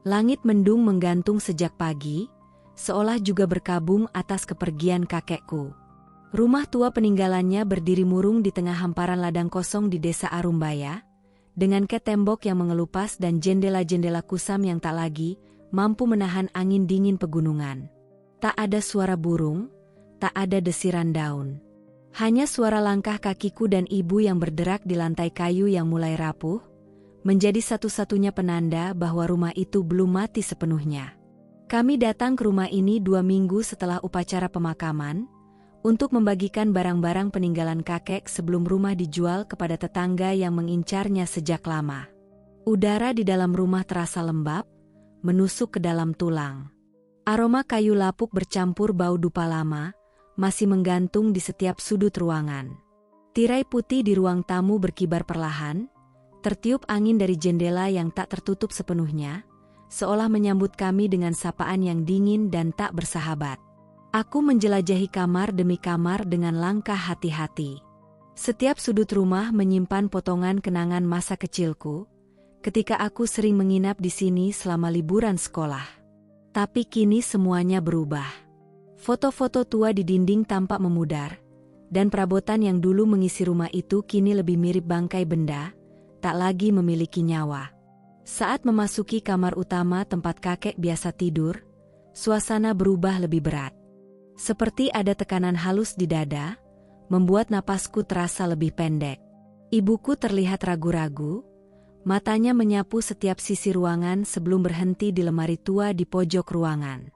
Langit mendung menggantung sejak pagi, seolah juga berkabung atas kepergian kakekku. Rumah tua peninggalannya berdiri murung di tengah hamparan ladang kosong di desa Arumbaya, dengan tembok yang mengelupas dan jendela-jendela kusam yang tak lagi mampu menahan angin dingin pegunungan. Tak ada suara burung, tak ada desiran daun. Hanya suara langkah kakiku dan ibu yang berderak di lantai kayu yang mulai rapuh, menjadi satu-satunya penanda bahwa rumah itu belum mati sepenuhnya. Kami datang ke rumah ini 2 minggu setelah upacara pemakaman, untuk membagikan barang-barang peninggalan kakek sebelum rumah dijual kepada tetangga yang mengincarnya sejak lama. Udara di dalam rumah terasa lembab, menusuk ke dalam tulang. Aroma kayu lapuk bercampur bau dupa lama, masih menggantung di setiap sudut ruangan. Tirai putih di ruang tamu berkibar perlahan, tertiup angin dari jendela yang tak tertutup sepenuhnya, seolah menyambut kami dengan sapaan yang dingin dan tak bersahabat. Aku menjelajahi kamar demi kamar dengan langkah hati-hati. Setiap sudut rumah menyimpan potongan kenangan masa kecilku, ketika aku sering menginap di sini selama liburan sekolah. Tapi kini semuanya berubah. Foto-foto tua di dinding tampak memudar, dan perabotan yang dulu mengisi rumah itu kini lebih mirip bangkai benda, tak lagi memiliki nyawa. Saat memasuki kamar utama tempat kakek biasa tidur, suasana berubah lebih berat. Seperti ada tekanan halus di dada, membuat napasku terasa lebih pendek. Ibuku terlihat ragu-ragu, matanya menyapu setiap sisi ruangan sebelum berhenti di lemari tua di pojok ruangan.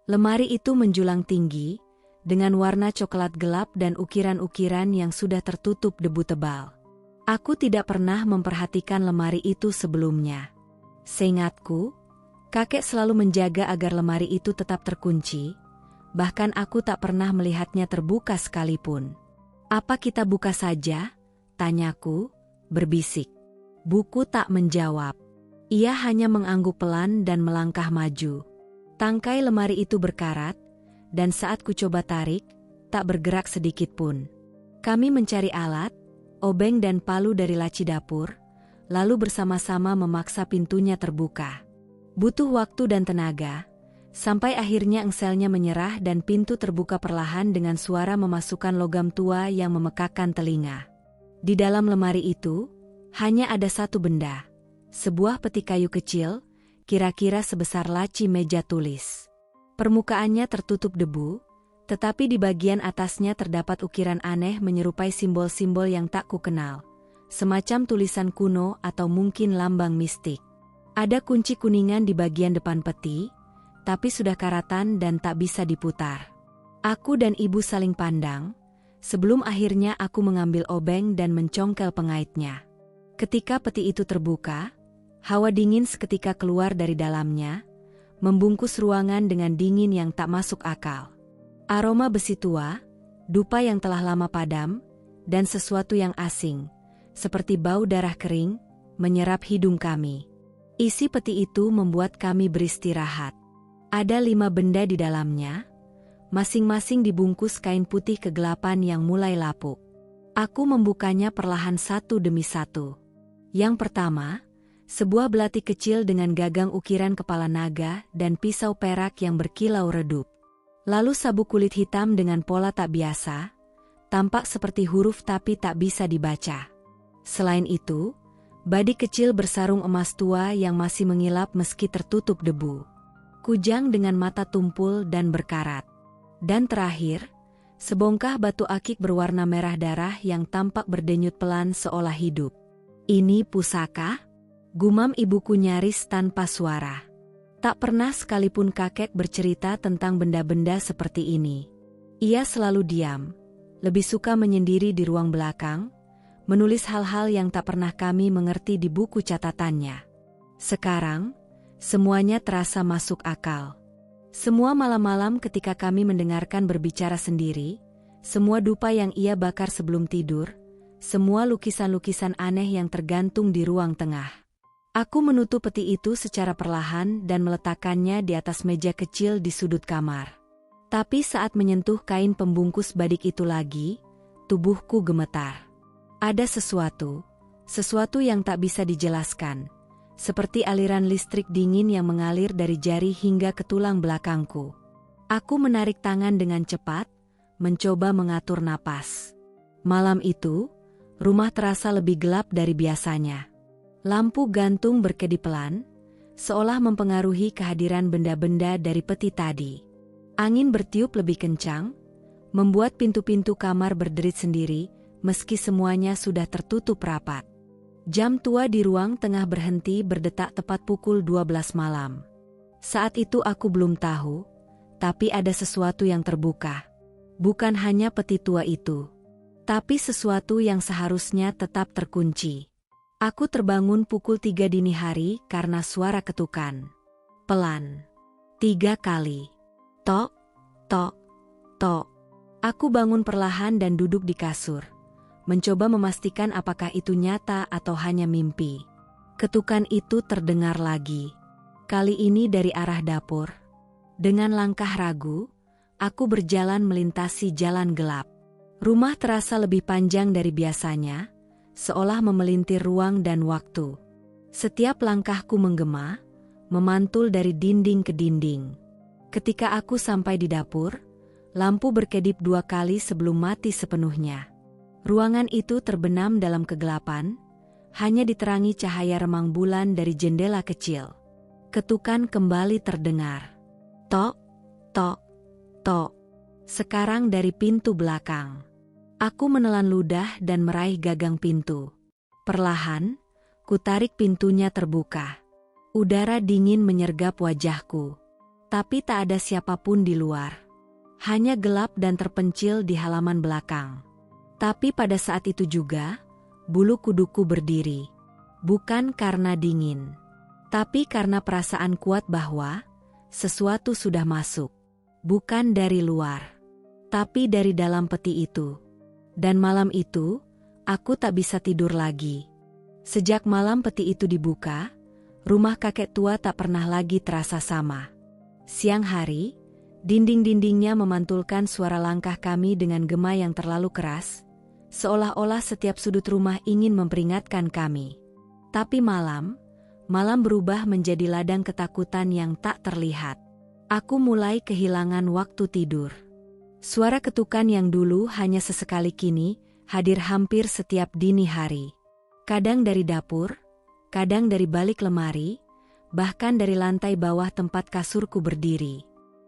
Lemari itu menjulang tinggi, dengan warna coklat gelap dan ukiran-ukiran yang sudah tertutup debu tebal. Aku tidak pernah memperhatikan lemari itu sebelumnya. Seingatku, kakek selalu menjaga agar lemari itu tetap terkunci, bahkan aku tak pernah melihatnya terbuka sekalipun. "Apa kita buka saja?" tanyaku, berbisik. Buku tak menjawab. Ia hanya mengangguk pelan dan melangkah maju. Tangkai lemari itu berkarat, dan saat ku coba tarik, tak bergerak sedikit pun. Kami mencari alat, obeng dan palu dari laci dapur, lalu bersama-sama memaksa pintunya terbuka. Butuh waktu dan tenaga, sampai akhirnya engselnya menyerah dan pintu terbuka perlahan dengan suara memasukkan logam tua yang memekakkan telinga. Di dalam lemari itu, hanya ada satu benda, sebuah peti kayu kecil, kira-kira sebesar laci meja tulis. Permukaannya tertutup debu, tetapi di bagian atasnya terdapat ukiran aneh menyerupai simbol-simbol yang tak kukenal, semacam tulisan kuno atau mungkin lambang mistik. Ada kunci kuningan di bagian depan peti, tapi sudah karatan dan tak bisa diputar. Aku dan ibu saling pandang, sebelum akhirnya aku mengambil obeng dan mencongkel pengaitnya. Ketika peti itu terbuka, hawa dingin seketika keluar dari dalamnya, membungkus ruangan dengan dingin yang tak masuk akal. Aroma besi tua, dupa yang telah lama padam, dan sesuatu yang asing, seperti bau darah kering, menyerap hidung kami. Isi peti itu membuat kami beristirahat. Ada 5 benda di dalamnya, masing-masing dibungkus kain putih kegelapan yang mulai lapuk. Aku membukanya perlahan satu demi satu. Yang pertama, sebuah belati kecil dengan gagang ukiran kepala naga dan pisau perak yang berkilau redup. Lalu sabuk kulit hitam dengan pola tak biasa, tampak seperti huruf tapi tak bisa dibaca. Selain itu, badik kecil bersarung emas tua yang masih mengilap meski tertutup debu. Kujang dengan mata tumpul dan berkarat. Dan terakhir, sebongkah batu akik berwarna merah darah yang tampak berdenyut pelan seolah hidup. "Ini pusaka?" gumam ibuku nyaris tanpa suara. Tak pernah sekalipun kakek bercerita tentang benda-benda seperti ini. Ia selalu diam, lebih suka menyendiri di ruang belakang, menulis hal-hal yang tak pernah kami mengerti di buku catatannya. Sekarang, semuanya terasa masuk akal. Semua malam-malam ketika kami mendengarkan berbicara sendiri, semua dupa yang ia bakar sebelum tidur, semua lukisan-lukisan aneh yang tergantung di ruang tengah. Aku menutup peti itu secara perlahan dan meletakkannya di atas meja kecil di sudut kamar. Tapi saat menyentuh kain pembungkus badik itu lagi, tubuhku gemetar. Ada sesuatu yang tak bisa dijelaskan, seperti aliran listrik dingin yang mengalir dari jari hingga ke tulang belakangku. Aku menarik tangan dengan cepat, mencoba mengatur napas. Malam itu, rumah terasa lebih gelap dari biasanya. Lampu gantung berkedip pelan, seolah mempengaruhi kehadiran benda-benda dari peti tadi. Angin bertiup lebih kencang, membuat pintu-pintu kamar berderit sendiri, meski semuanya sudah tertutup rapat. Jam tua di ruang tengah berhenti berdetak tepat pukul 12 malam. Saat itu aku belum tahu, tapi ada sesuatu yang terbuka. Bukan hanya peti tua itu, tapi sesuatu yang seharusnya tetap terkunci. Aku terbangun pukul 3 dini hari karena suara ketukan. Pelan. 3 kali. Tok, tok, tok. Aku bangun perlahan dan duduk di kasur, mencoba memastikan apakah itu nyata atau hanya mimpi. Ketukan itu terdengar lagi. Kali ini dari arah dapur. Dengan langkah ragu, aku berjalan melintasi jalan gelap. Rumah terasa lebih panjang dari biasanya, seolah memelintir ruang dan waktu. Setiap langkahku menggema, memantul dari dinding ke dinding. Ketika aku sampai di dapur, lampu berkedip 2 kali sebelum mati sepenuhnya. Ruangan itu terbenam dalam kegelapan, hanya diterangi cahaya remang bulan dari jendela kecil. Ketukan kembali terdengar. Tok, tok, tok. Sekarang dari pintu belakang. Aku menelan ludah dan meraih gagang pintu. Perlahan, kutarik pintunya terbuka. Udara dingin menyergap wajahku. Tapi tak ada siapapun di luar. Hanya gelap dan terpencil di halaman belakang. Tapi pada saat itu juga, bulu kuduku berdiri. Bukan karena dingin, tapi karena perasaan kuat bahwa sesuatu sudah masuk. Bukan dari luar, tapi dari dalam peti itu. Dan malam itu, aku tak bisa tidur lagi. Sejak malam peti itu dibuka, rumah kakek tua tak pernah lagi terasa sama. Siang hari, dinding-dindingnya memantulkan suara langkah kami dengan gema yang terlalu keras, seolah-olah setiap sudut rumah ingin memperingatkan kami. Tapi malam berubah menjadi ladang ketakutan yang tak terlihat. Aku mulai kehilangan waktu tidur. Suara ketukan yang dulu hanya sesekali kini hadir hampir setiap dini hari. Kadang dari dapur, kadang dari balik lemari, bahkan dari lantai bawah tempat kasurku berdiri.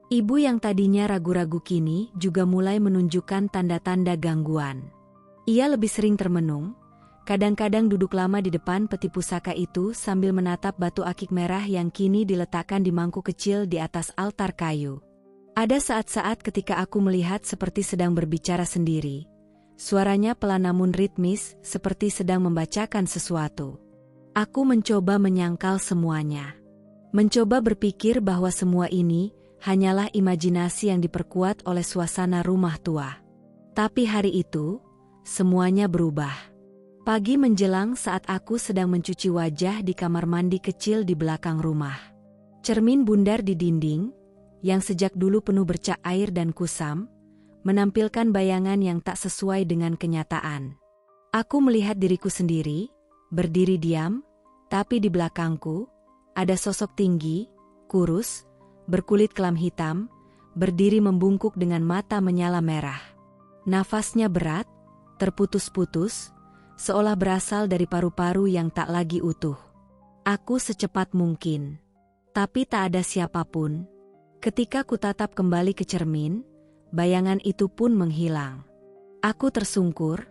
Ibu yang tadinya ragu-ragu kini juga mulai menunjukkan tanda-tanda gangguan. Ia lebih sering termenung, kadang-kadang duduk lama di depan peti pusaka itu sambil menatap batu akik merah yang kini diletakkan di mangkuk kecil di atas altar kayu. Ada saat-saat ketika aku melihat seperti sedang berbicara sendiri. Suaranya pelan namun ritmis, seperti sedang membacakan sesuatu. Aku mencoba menyangkal semuanya. Mencoba berpikir bahwa semua ini hanyalah imajinasi yang diperkuat oleh suasana rumah tua. Tapi hari itu, semuanya berubah. Pagi menjelang saat aku sedang mencuci wajah di kamar mandi kecil di belakang rumah. Cermin bundar di dinding, yang sejak dulu penuh bercak air dan kusam, menampilkan bayangan yang tak sesuai dengan kenyataan. Aku melihat diriku sendiri, berdiri diam, tapi di belakangku, ada sosok tinggi, kurus, berkulit kelam hitam, berdiri membungkuk dengan mata menyala merah. Nafasnya berat, terputus-putus, seolah berasal dari paru-paru yang tak lagi utuh. Aku secepat mungkin. Tapi tak ada siapapun. Ketika kutatap kembali ke cermin, bayangan itu pun menghilang. Aku tersungkur,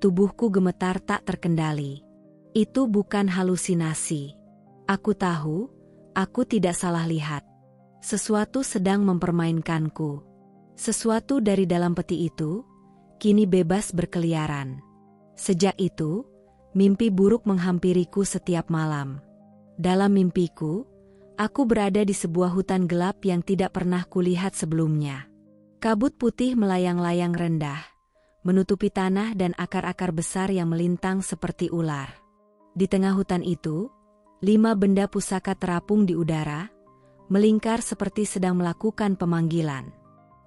tubuhku gemetar tak terkendali. Itu bukan halusinasi. Aku tahu, aku tidak salah lihat. Sesuatu sedang mempermainkanku. Sesuatu dari dalam peti itu, kini bebas berkeliaran. Sejak itu, mimpi buruk menghampiriku setiap malam. Dalam mimpiku, aku berada di sebuah hutan gelap yang tidak pernah kulihat sebelumnya. Kabut putih melayang-layang rendah, menutupi tanah dan akar-akar besar yang melintang seperti ular. Di tengah hutan itu, 5 benda pusaka terapung di udara, melingkar seperti sedang melakukan pemanggilan.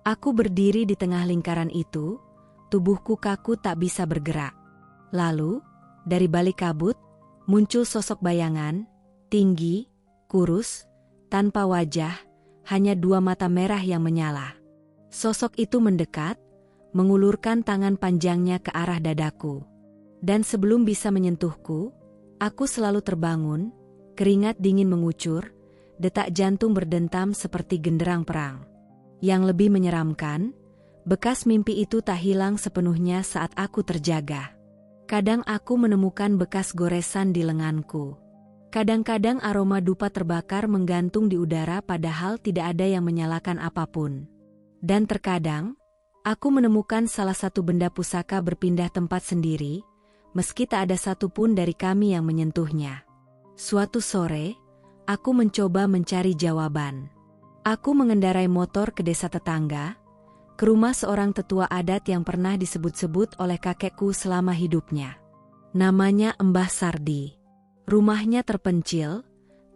Aku berdiri di tengah lingkaran itu, tubuhku kaku tak bisa bergerak. Lalu, dari balik kabut, muncul sosok bayangan, Tinggi, kurus, tanpa wajah, hanya dua mata merah yang menyala. Sosok itu mendekat, mengulurkan tangan panjangnya ke arah dadaku. Dan sebelum bisa menyentuhku, aku selalu terbangun, keringat dingin mengucur, detak jantung berdentam seperti genderang perang. Yang lebih menyeramkan, bekas mimpi itu tak hilang sepenuhnya saat aku terjaga. Kadang aku menemukan bekas goresan di lenganku. Kadang-kadang aroma dupa terbakar menggantung di udara padahal tidak ada yang menyalakan apapun. Dan terkadang, aku menemukan salah satu benda pusaka berpindah tempat sendiri, meski tak ada satupun dari kami yang menyentuhnya. Suatu sore, aku mencoba mencari jawaban. Aku mengendarai motor ke desa tetangga, ke rumah seorang tetua adat yang pernah disebut-sebut oleh kakekku selama hidupnya. Namanya Mbah Sardi. Rumahnya terpencil,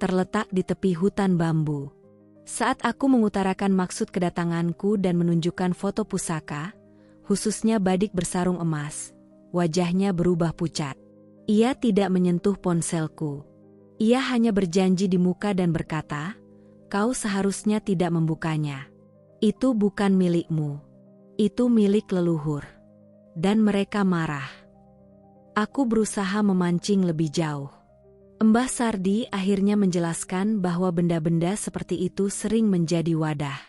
terletak di tepi hutan bambu. Saat aku mengutarakan maksud kedatanganku dan menunjukkan foto pusaka, khususnya badik bersarung emas, wajahnya berubah pucat. Ia tidak menyentuh ponselku. Ia hanya berjanji di muka dan berkata, "Kau seharusnya tidak membukanya. Itu bukan milikmu. Itu milik leluhur." Dan mereka marah. Aku berusaha memancing lebih jauh. Mbah Sardi akhirnya menjelaskan bahwa benda-benda seperti itu sering menjadi wadah.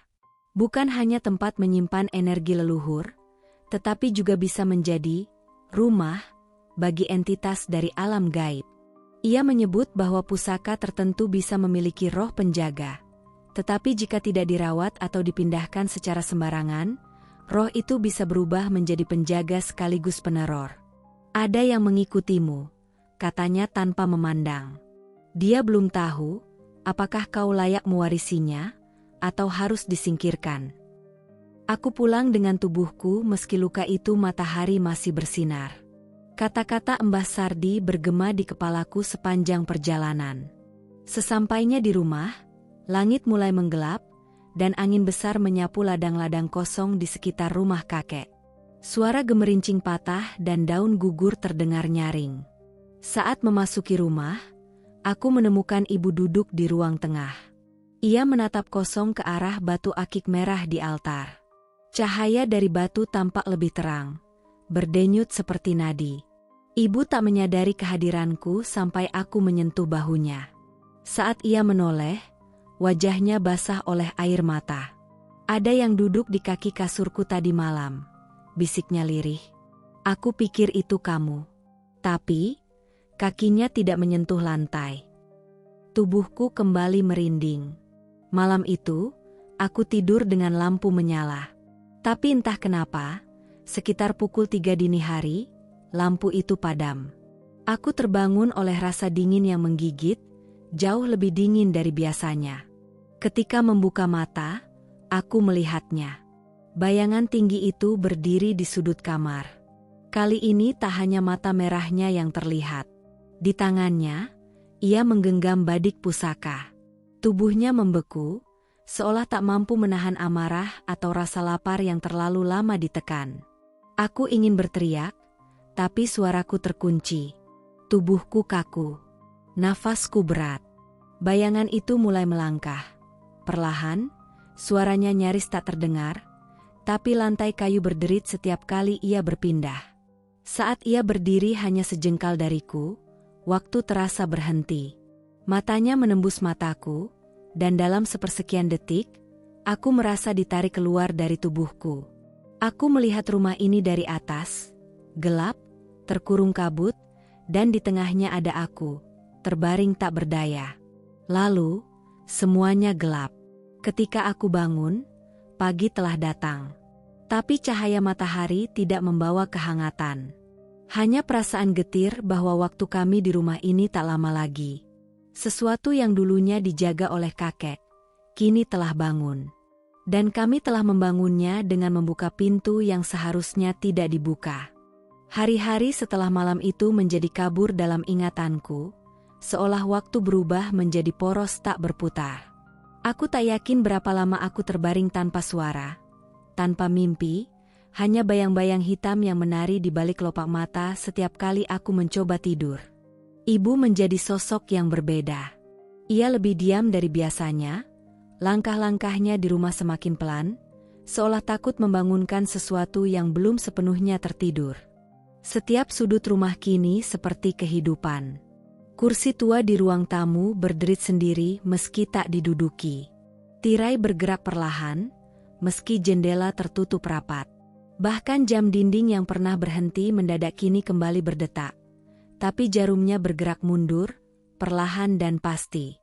Bukan hanya tempat menyimpan energi leluhur, tetapi juga bisa menjadi rumah bagi entitas dari alam gaib. Ia menyebut bahwa pusaka tertentu bisa memiliki roh penjaga. Tetapi jika tidak dirawat atau dipindahkan secara sembarangan, roh itu bisa berubah menjadi penjaga sekaligus peneror. "Ada yang mengikutimu," katanya tanpa memandang. "Dia belum tahu, apakah kau layak mewarisinya, atau harus disingkirkan." Aku pulang dengan tubuhku meski luka itu matahari masih bersinar. Kata-kata Mbah Sardi bergema di kepalaku sepanjang perjalanan. Sesampainya di rumah, langit mulai menggelap, dan angin besar menyapu ladang-ladang kosong di sekitar rumah kakek. Suara gemerincing patah dan daun gugur terdengar nyaring. Saat memasuki rumah, aku menemukan ibu duduk di ruang tengah. Ia menatap kosong ke arah batu akik merah di altar. Cahaya dari batu tampak lebih terang, berdenyut seperti nadi. Ibu tak menyadari kehadiranku sampai aku menyentuh bahunya. Saat ia menoleh, wajahnya basah oleh air mata. "Ada yang duduk di kaki kasurku tadi malam," bisiknya lirih. "Aku pikir itu kamu." Tapi, kakinya tidak menyentuh lantai. Tubuhku kembali merinding. Malam itu, aku tidur dengan lampu menyala. Tapi entah kenapa, sekitar pukul 3 dini hari, lampu itu padam. Aku terbangun oleh rasa dingin yang menggigit, jauh lebih dingin dari biasanya. Ketika membuka mata, aku melihatnya. Bayangan tinggi itu berdiri di sudut kamar. Kali ini tak hanya mata merahnya yang terlihat. Di tangannya, ia menggenggam badik pusaka. Tubuhnya membeku, seolah tak mampu menahan amarah atau rasa lapar yang terlalu lama ditekan. Aku ingin berteriak, tapi suaraku terkunci. Tubuhku kaku. Nafasku berat. Bayangan itu mulai melangkah. Perlahan, suaranya nyaris tak terdengar, tapi lantai kayu berderit setiap kali ia berpindah. Saat ia berdiri hanya sejengkal dariku, waktu terasa berhenti. Matanya menembus mataku, dan dalam sepersekian detik, aku merasa ditarik keluar dari tubuhku. Aku melihat rumah ini dari atas, gelap, terkurung kabut, dan di tengahnya ada aku, terbaring tak berdaya. Lalu, semuanya gelap. Ketika aku bangun, pagi telah datang. Tapi cahaya matahari tidak membawa kehangatan. Hanya perasaan getir bahwa waktu kami di rumah ini tak lama lagi. Sesuatu yang dulunya dijaga oleh kakek, kini telah bangun. Dan kami telah membangunnya dengan membuka pintu yang seharusnya tidak dibuka. Hari-hari setelah malam itu menjadi kabur dalam ingatanku, seolah waktu berubah menjadi poros tak berputar. Aku tak yakin berapa lama aku terbaring tanpa suara, tanpa mimpi, hanya bayang-bayang hitam yang menari di balik kelopak mata setiap kali aku mencoba tidur. Ibu menjadi sosok yang berbeda. Ia lebih diam dari biasanya, langkah-langkahnya di rumah semakin pelan, seolah takut membangunkan sesuatu yang belum sepenuhnya tertidur. Setiap sudut rumah kini seperti kehidupan. Kursi tua di ruang tamu berderit sendiri meski tak diduduki. Tirai bergerak perlahan, meski jendela tertutup rapat. Bahkan jam dinding yang pernah berhenti mendadak kini kembali berdetak. Tapi jarumnya bergerak mundur, perlahan dan pasti.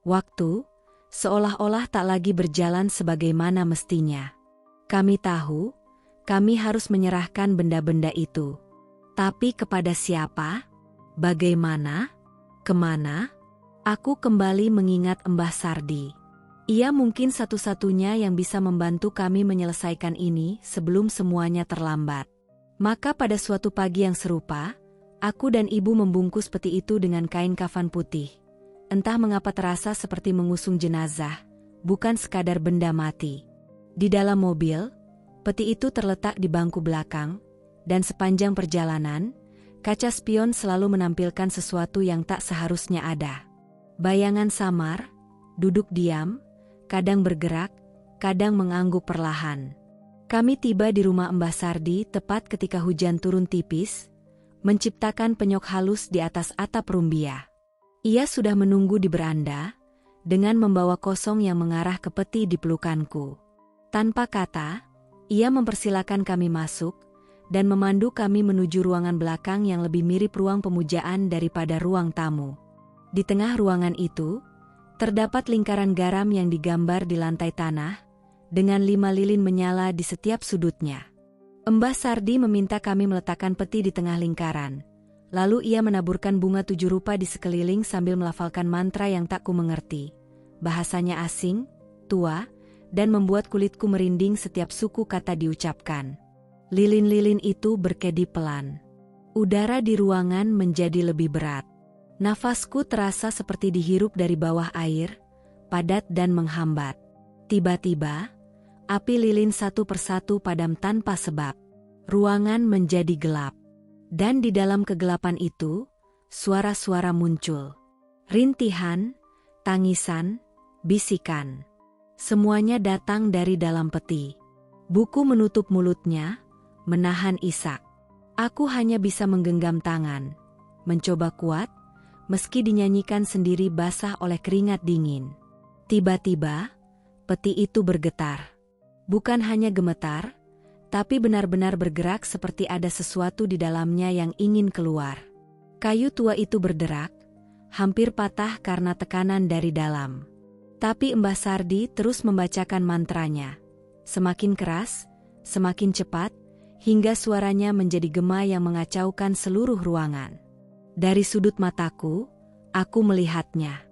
Waktu, seolah-olah tak lagi berjalan sebagaimana mestinya. Kami tahu, kami harus menyerahkan benda-benda itu. Tapi kepada siapa? Bagaimana? Kemana? Aku kembali mengingat Mbah Sardi. Ia mungkin satu-satunya yang bisa membantu kami menyelesaikan ini sebelum semuanya terlambat. Maka pada suatu pagi yang serupa, aku dan ibu membungkus peti itu dengan kain kafan putih. Entah mengapa terasa seperti mengusung jenazah, bukan sekadar benda mati. Di dalam mobil, peti itu terletak di bangku belakang, dan sepanjang perjalanan, kaca spion selalu menampilkan sesuatu yang tak seharusnya ada. Bayangan samar, duduk diam, kadang bergerak, kadang mengangguk perlahan. Kami tiba di rumah Mbah Sardi tepat ketika hujan turun tipis, menciptakan penyok halus di atas atap rumbia. Ia sudah menunggu di beranda, dengan membawa kosong yang mengarah ke peti di pelukanku. Tanpa kata, ia mempersilakan kami masuk, dan memandu kami menuju ruangan belakang yang lebih mirip ruang pemujaan daripada ruang tamu. Di tengah ruangan itu, terdapat lingkaran garam yang digambar di lantai tanah, dengan 5 lilin menyala di setiap sudutnya. Mbah Sardi meminta kami meletakkan peti di tengah lingkaran. Lalu ia menaburkan bunga 7 rupa di sekeliling sambil melafalkan mantra yang tak ku mengerti. Bahasanya asing, tua, dan membuat kulitku merinding setiap suku kata diucapkan. Lilin-lilin itu berkedip pelan. Udara di ruangan menjadi lebih berat. Nafasku terasa seperti dihirup dari bawah air, padat dan menghambat. Tiba-tiba, api lilin satu persatu padam tanpa sebab. Ruangan menjadi gelap. Dan di dalam kegelapan itu, suara-suara muncul. Rintihan, tangisan, bisikan. Semuanya datang dari dalam peti. Buku menutup mulutnya, menahan isak. Aku hanya bisa menggenggam tangan, mencoba kuat, meski dinyanyikan sendiri basah oleh keringat dingin. Tiba-tiba, peti itu bergetar. Bukan hanya gemetar, tapi benar-benar bergerak seperti ada sesuatu di dalamnya yang ingin keluar. Kayu tua itu berderak, hampir patah karena tekanan dari dalam. Tapi Mbah Sardi terus membacakan mantranya. Semakin keras, semakin cepat, hingga suaranya menjadi gema yang mengacaukan seluruh ruangan. Dari sudut mataku, aku melihatnya.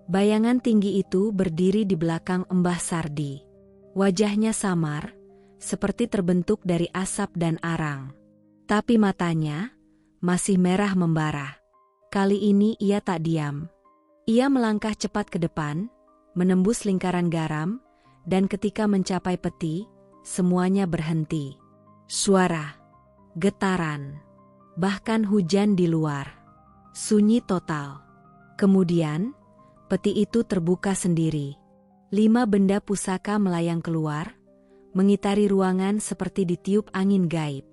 Bayangan tinggi itu berdiri di belakang Mbah Sardi. Wajahnya samar, seperti terbentuk dari asap dan arang. Tapi matanya masih merah membara. Kali ini ia tak diam. Ia melangkah cepat ke depan, menembus lingkaran garam, dan ketika mencapai peti, semuanya berhenti. Suara, getaran, bahkan hujan di luar. Sunyi total. Kemudian, peti itu terbuka sendiri. 5 benda pusaka melayang keluar, mengitari ruangan seperti ditiup angin gaib.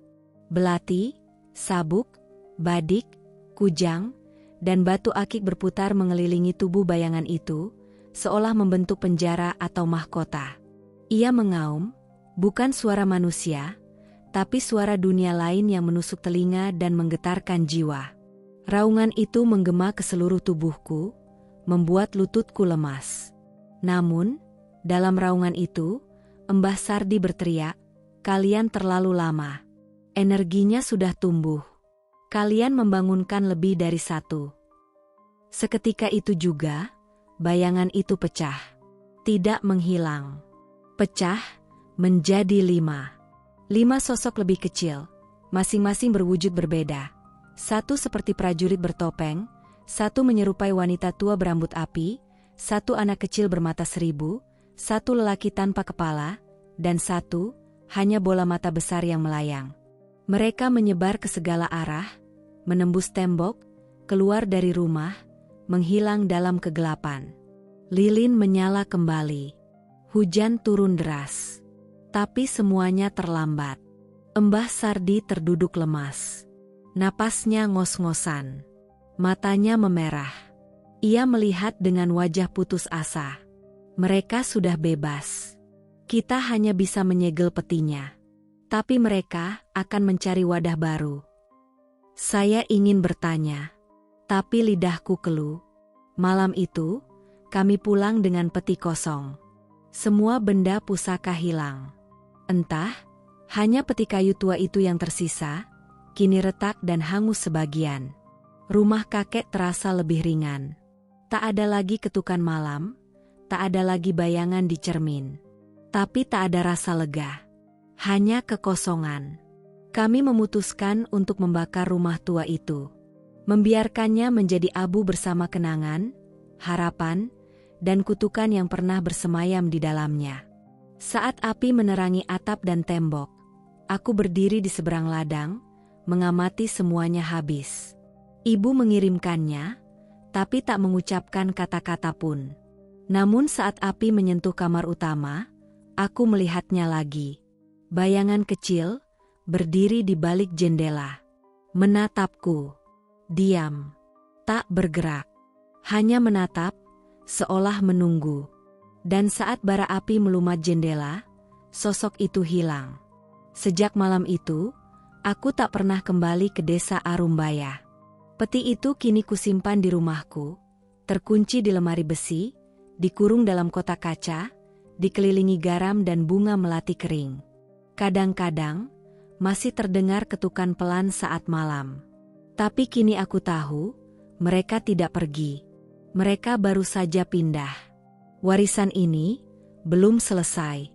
Belati, sabuk, badik, kujang, dan batu akik berputar mengelilingi tubuh bayangan itu, seolah membentuk penjara atau mahkota. Ia mengaum, bukan suara manusia, tapi suara dunia lain yang menusuk telinga dan menggetarkan jiwa. Raungan itu menggema ke seluruh tubuhku, membuat lututku lemas. Namun, dalam raungan itu, Mbah Sardi berteriak, "Kalian terlalu lama. Energinya sudah tumbuh. Kalian membangunkan lebih dari satu." Seketika itu juga, bayangan itu pecah. Tidak menghilang. Pecah menjadi 5. 5 sosok lebih kecil, masing-masing berwujud berbeda. Satu seperti prajurit bertopeng, satu menyerupai wanita tua berambut api, satu anak kecil bermata 1000, satu lelaki tanpa kepala, dan satu hanya bola mata besar yang melayang. Mereka menyebar ke segala arah, menembus tembok, keluar dari rumah, menghilang dalam kegelapan. Lilin menyala kembali. Hujan turun deras. Tapi semuanya terlambat. Mbah Sardi terduduk lemas. Napasnya ngos-ngosan. Matanya memerah. Ia melihat dengan wajah putus asa. Mereka sudah bebas. Kita hanya bisa menyegel petinya. Tapi mereka akan mencari wadah baru. Saya ingin bertanya. Tapi lidahku keluh. Malam itu, kami pulang dengan peti kosong. Semua benda pusaka hilang. Entah, hanya peti kayu tua itu yang tersisa, kini retak dan hangus sebagian. Rumah kakek terasa lebih ringan. Tak ada lagi ketukan malam, tak ada lagi bayangan di cermin. Tapi tak ada rasa lega. Hanya kekosongan. Kami memutuskan untuk membakar rumah tua itu. Membiarkannya menjadi abu bersama kenangan, harapan, dan kutukan yang pernah bersemayam di dalamnya. Saat api menerangi atap dan tembok, aku berdiri di seberang ladang, mengamati semuanya habis. Ibu mengirimkannya, tapi tak mengucapkan kata-kata pun. Namun saat api menyentuh kamar utama, aku melihatnya lagi. Bayangan kecil, berdiri di balik jendela. Menatapku. Diam. Tak bergerak. Hanya menatap, seolah menunggu. Dan saat bara api melumat jendela, sosok itu hilang. Sejak malam itu, aku tak pernah kembali ke desa Arumbaya. Peti itu kini kusimpan di rumahku, terkunci di lemari besi, dikurung dalam kotak kaca, dikelilingi garam dan bunga melati kering. Kadang-kadang, masih terdengar ketukan pelan saat malam. Tapi kini aku tahu, mereka tidak pergi. Mereka baru saja pindah. Warisan ini belum selesai.